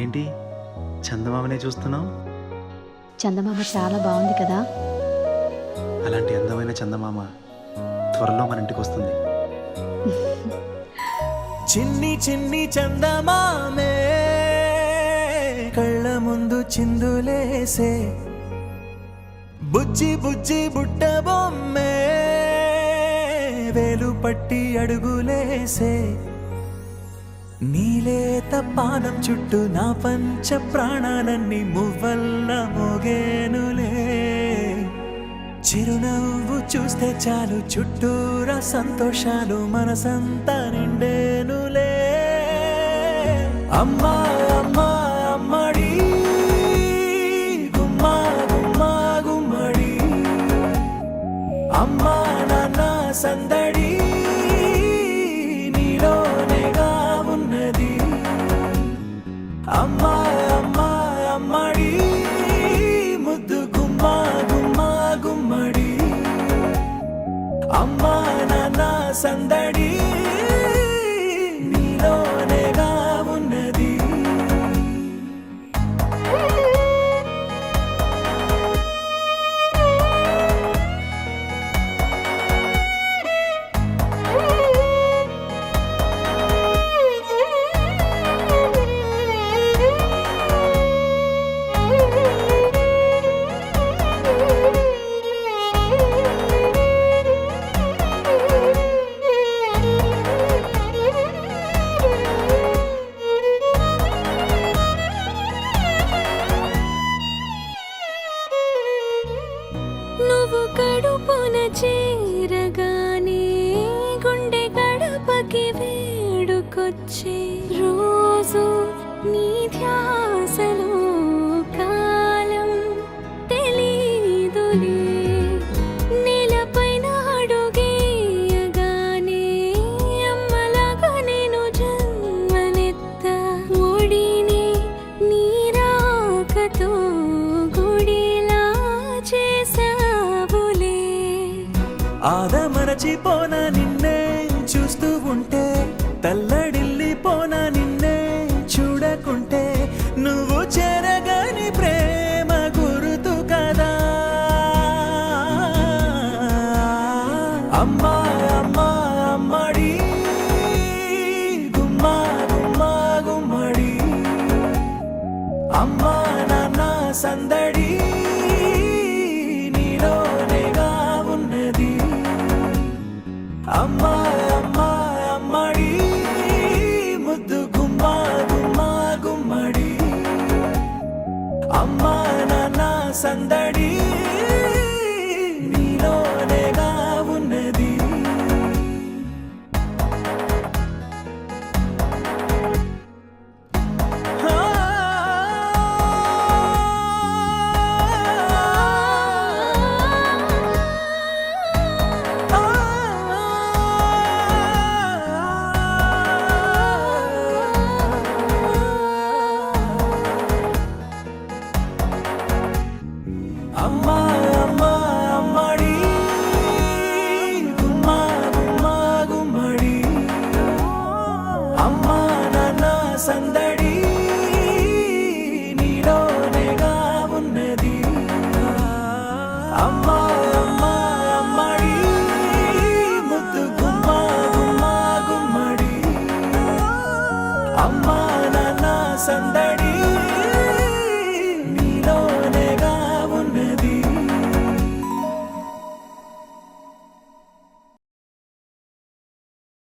ఏంటి చందమామనే చూస్తున్నావు? చందమామ చాలా బాగుంది కదా. అలాంటి అందమైన చందమామ త్వరలో మన ఇంటికి వస్తుంది. చిన్ని చిన్ని చందమామే కళ్ళ ముందు చిందులేసే, బుజ్జి బుజ్జి బుట్ట బొమ్మే వేలు పట్టి అడుగులేసే, నీలేత పానం చుట్టూ నా పంచ ప్రాణాలన్నీ మువ్వల్ల మోగేనులే, చిరునవ్వు చూస్తే చాలు చుట్టూరా సంతోషాలు మనసంతా నిండేనులే. అమ్మా అమ్మా అమ్మడి గుమ్మా గుమ్మా గుమ్మడి, అమ్మా నాన్న సందడి నీలోనేగా ఉన్నది. అమ్మా అమ్మా అమ్మడి ముద్దు గుమ్మా గుమ్మా గుమ్మడి, అమ్మా నాన్న సందడి నీలోనేగా ఉన్నది. నువ్వు కడుపున చేరగానే గుండె గడపకి వేడుకొచ్చే, రోజు నీ ధ్యాసలో కాలం తెలీదులే, నేలపైన అడుగేయగానే అమ్మలాగా నేను జన్మనెత్త, ఒడిని నీ రాకతో గుడిలా చేసావులే. ఆదమరచిపోనా నిన్నే చూస్తూ ఉంటే, తల్లడిల్లిపోనా నిన్నే చూడకుంటే, నువ్వు చెరగని ప్రేమ గురుతు కదా. అమ్మా అమ్మా అమ్మడి గుమ్మా గుమ్మా గుమ్మడి, అమ్మా నాన్న సందడి నీలోనేగా ఉన్నది. అమ్మా అమ్మా అమ్మడి ముద్దు గుమ్మా గుమ్మా గుమ్మడి, అమ్మా నాన్న సందడి నీలోనేగా ఉన్నది. అమ్మా అమ్మా అమ్మడి గుమ్మా గుమ్మా గుమ్మడి, అమ్మా నాన్న సందడి నీలోనేగా ఉన్నది. అమ్మా అమ్మా అమ్మడి ముద్దు గుమ్మా గుమ్మా గుమ్మడి, అమ్మా నాన్న సందడి